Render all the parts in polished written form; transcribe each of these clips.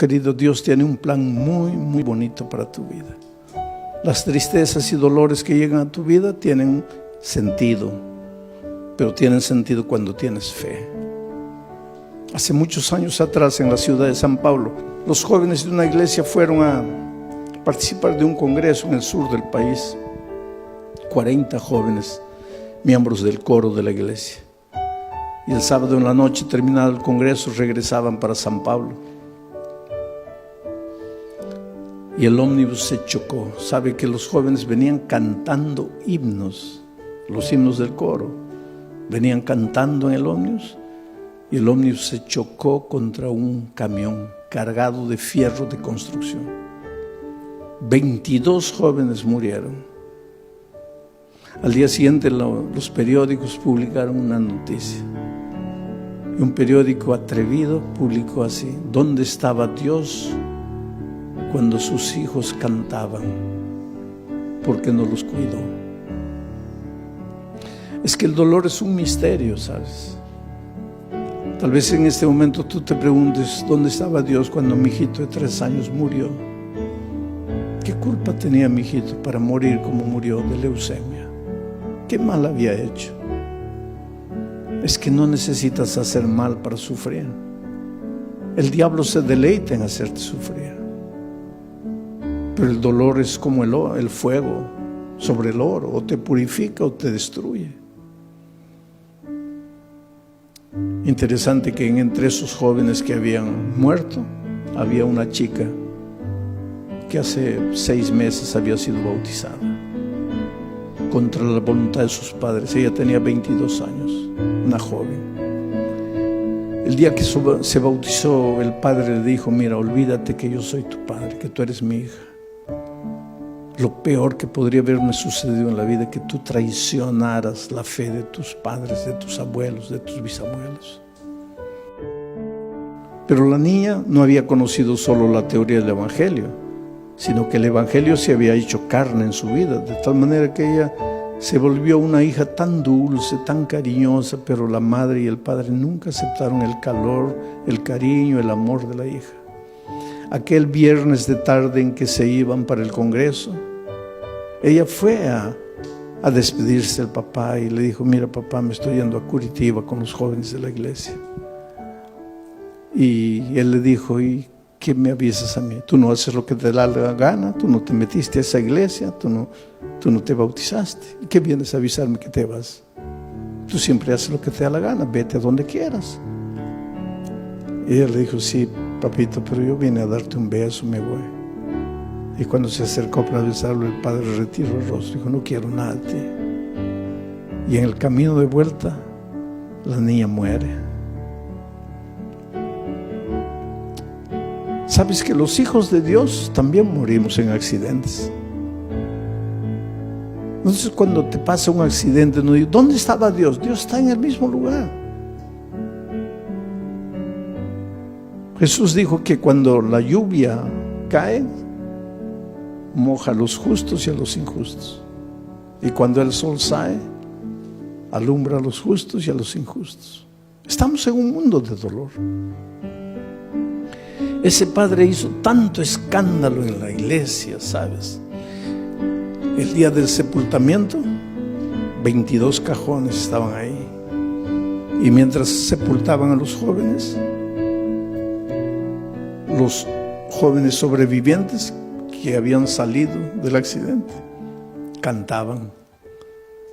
Querido, Dios tiene un plan muy, muy bonito para tu vida. Las tristezas y dolores que llegan a tu vida tienen sentido, pero tienen sentido cuando tienes fe. Hace muchos años atrás, en la ciudad de San Pablo, los jóvenes de una iglesia fueron a participar de un congreso en el sur del país. 40 jóvenes, miembros del coro de la iglesia. Y el sábado en la noche, terminado el congreso, regresaban para San Pablo. Y el ómnibus se chocó. Sabe que los jóvenes venían cantando himnos, los himnos del coro. Venían cantando en el ómnibus y el ómnibus se chocó contra un camión cargado de fierro de construcción. 22 jóvenes murieron. Al día siguiente los periódicos publicaron una noticia. Y un periódico atrevido publicó así: ¿dónde estaba Dios cuando sus hijos cantaban? ¿Por qué no los cuidó? Es que el dolor es un misterio, ¿sabes? Tal vez en este momento tú te preguntes: ¿dónde estaba Dios cuando mi hijito de 3 años murió? ¿Qué culpa tenía mi hijito para morir como murió de leucemia? ¿Qué mal había hecho? Es que no necesitas hacer mal para sufrir. El diablo se deleita en hacerte sufrir. Pero el dolor es como el fuego sobre el oro: o te purifica o te destruye. Interesante que entre esos jóvenes que habían muerto había una chica que hace 6 meses había sido bautizada contra la voluntad de sus padres. Ella tenía 22 años, una joven. El día que se bautizó, el padre le dijo: mira, olvídate que yo soy tu padre, que tú eres mi hija. Lo peor que podría haberme sucedido en la vida es que tú traicionaras la fe de tus padres, de tus abuelos, de tus bisabuelos. Pero la niña no había conocido solo la teoría del Evangelio, sino que el Evangelio se había hecho carne en su vida, de tal manera que ella se volvió una hija tan dulce, tan cariñosa, pero la madre y el padre nunca aceptaron el calor, el cariño, el amor de la hija. Aquel viernes de tarde en que se iban para el congreso, ella fue a despedirse del papá y le dijo: mira, papá, me estoy yendo a Curitiba con los jóvenes de la iglesia. Y él le dijo: ¿y qué me avisas a mí? Tú no haces lo que te da la gana, tú no te metiste a esa iglesia, tú no te bautizaste. ¿Y qué vienes a avisarme que te vas? Tú siempre haces lo que te da la gana, vete a donde quieras. Y ella le dijo: sí, papito, pero yo vine a darte un beso, me voy. Y cuando se acercó para besarlo, el padre retiró el rostro y dijo: no quiero nada de ti. Y en el camino de vuelta, la niña muere. ¿Sabes que los hijos de Dios también morimos en accidentes? Entonces, cuando te pasa un accidente, no digo: ¿dónde estaba Dios? Dios está en el mismo lugar. Jesús dijo que cuando la lluvia cae, moja a los justos y a los injustos. Y cuando el sol sale, alumbra a los justos y a los injustos. Estamos en un mundo de dolor. Ese padre hizo tanto escándalo en la iglesia, ¿sabes? El día del sepultamiento, 22 cajones estaban ahí. Y mientras sepultaban a los jóvenes sobrevivientes que habían salido del accidente, cantaban.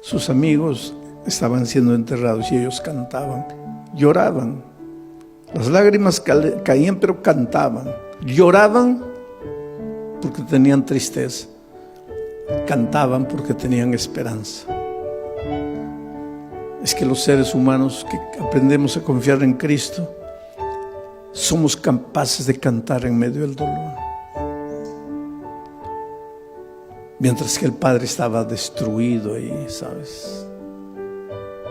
Sus amigos estaban siendo enterrados y ellos cantaban, lloraban. Las lágrimas caían, pero cantaban. Lloraban porque tenían tristeza. Cantaban porque tenían esperanza. Es que los seres humanos que aprendemos a confiar en Cristo, somos capaces de cantar en medio del dolor. Mientras que el padre estaba destruido ahí, ¿sabes?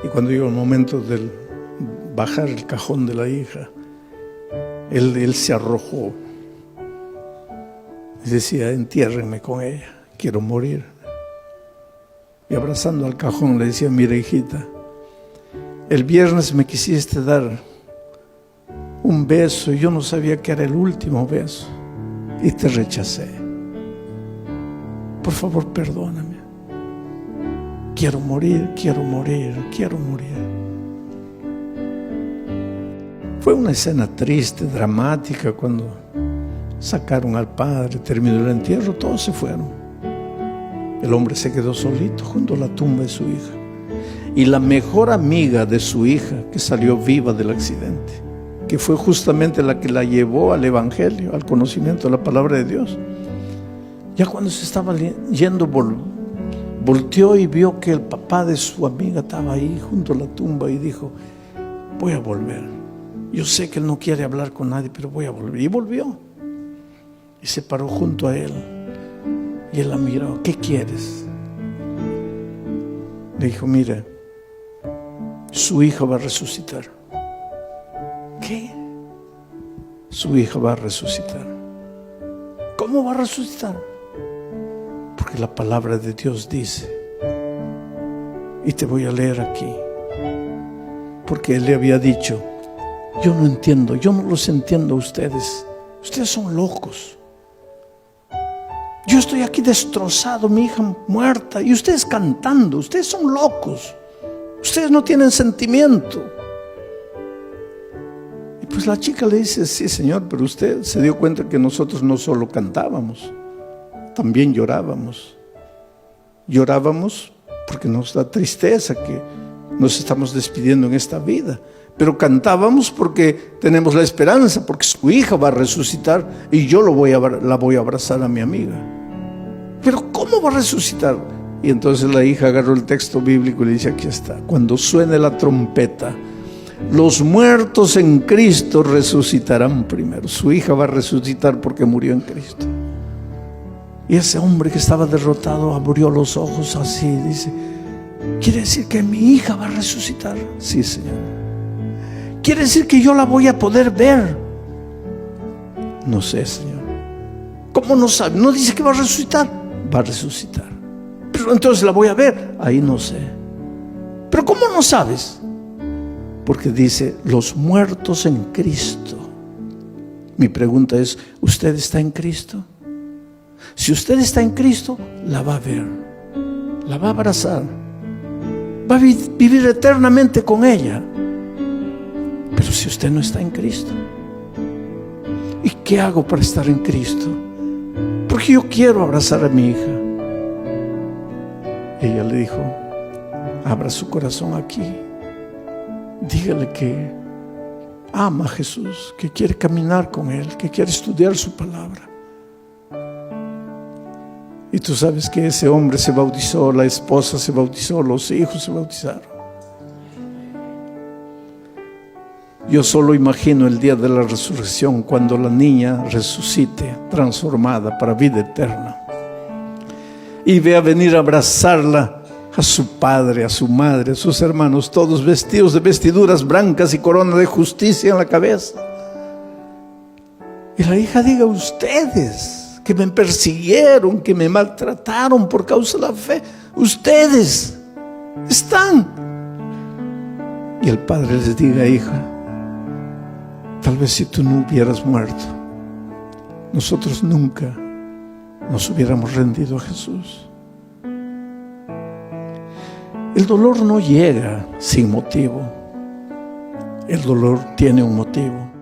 Y cuando llegó el momento del bajar el cajón de la hija, él se arrojó y decía: entiérrenme con ella, quiero morir. Y abrazando al cajón le decía: mira, hijita, el viernes me quisiste dar un beso y yo no sabía que era el último beso y te rechacé. Por favor, perdóname. Quiero morir, quiero morir, quiero morir. Fue una escena triste, dramática, cuando sacaron al padre, terminó el entierro, todos se fueron. El hombre se quedó solito junto a la tumba de su hija. Y la mejor amiga de su hija, que salió viva del accidente, que fue justamente la que la llevó al evangelio, al conocimiento de la palabra de Dios, ya cuando se estaba yendo, volteó y vio que el papá de su amiga estaba ahí junto a la tumba y dijo: voy a volver. Yo sé que él no quiere hablar con nadie, pero voy a volver. Y volvió. Y se paró junto a él. Y él la miró: ¿qué quieres? Le dijo: mire, su hija va a resucitar. ¿Qué? Su hija va a resucitar. ¿Cómo va a resucitar? Porque la palabra de Dios dice, y te voy a leer aquí, porque él le había dicho: yo no entiendo, yo no los entiendo a ustedes. Ustedes son locos. Yo estoy aquí destrozado, mi hija muerta, y ustedes cantando. Ustedes son locos. Ustedes no tienen sentimiento. Y pues la chica le dice: sí, señor, pero usted se dio cuenta que nosotros no solo cantábamos, también llorábamos. Llorábamos porque nos da tristeza que nos estamos despidiendo en esta vida. Pero cantábamos porque tenemos la esperanza, porque su hija va a resucitar y yo la voy a abrazar a mi amiga. Pero ¿cómo va a resucitar? Y entonces la hija agarró el texto bíblico y le dice: aquí está, cuando suene la trompeta, los muertos en Cristo resucitarán primero. Su hija va a resucitar porque murió en Cristo. Y ese hombre que estaba derrotado abrió los ojos así, dice: ¿quiere decir que mi hija va a resucitar? Sí, Señor. ¿Quiere decir que yo la voy a poder ver? No sé, Señor. ¿Cómo no sabe? No dice que va a resucitar. Va a resucitar. Pero entonces la voy a ver. Ahí no sé. ¿Pero cómo no sabes? Porque dice: los muertos en Cristo. Mi pregunta es: ¿usted está en Cristo? Si usted está en Cristo, la va a ver, la va a abrazar, va a vivir eternamente con ella. Pero si usted no está en Cristo, ¿y qué hago para estar en Cristo? Porque yo quiero abrazar a mi hija. Ella le dijo: abra su corazón aquí, dígale que ama a Jesús, que quiere caminar con Él, que quiere estudiar su palabra. Y tú sabes que ese hombre se bautizó, la esposa se bautizó, los hijos se bautizaron. Yo solo imagino el día de la resurrección, cuando la niña resucite, transformada para vida eterna, y vea venir a abrazarla a su padre, a su madre, a sus hermanos, todos vestidos de vestiduras blancas y corona de justicia en la cabeza. Y la hija diga: ustedes que me persiguieron, que me maltrataron por causa de la fe, ustedes están. Y el padre les diga: hija, tal vez si tú no hubieras muerto, nosotros nunca nos hubiéramos rendido a Jesús. El dolor no llega sin motivo. El dolor tiene un motivo.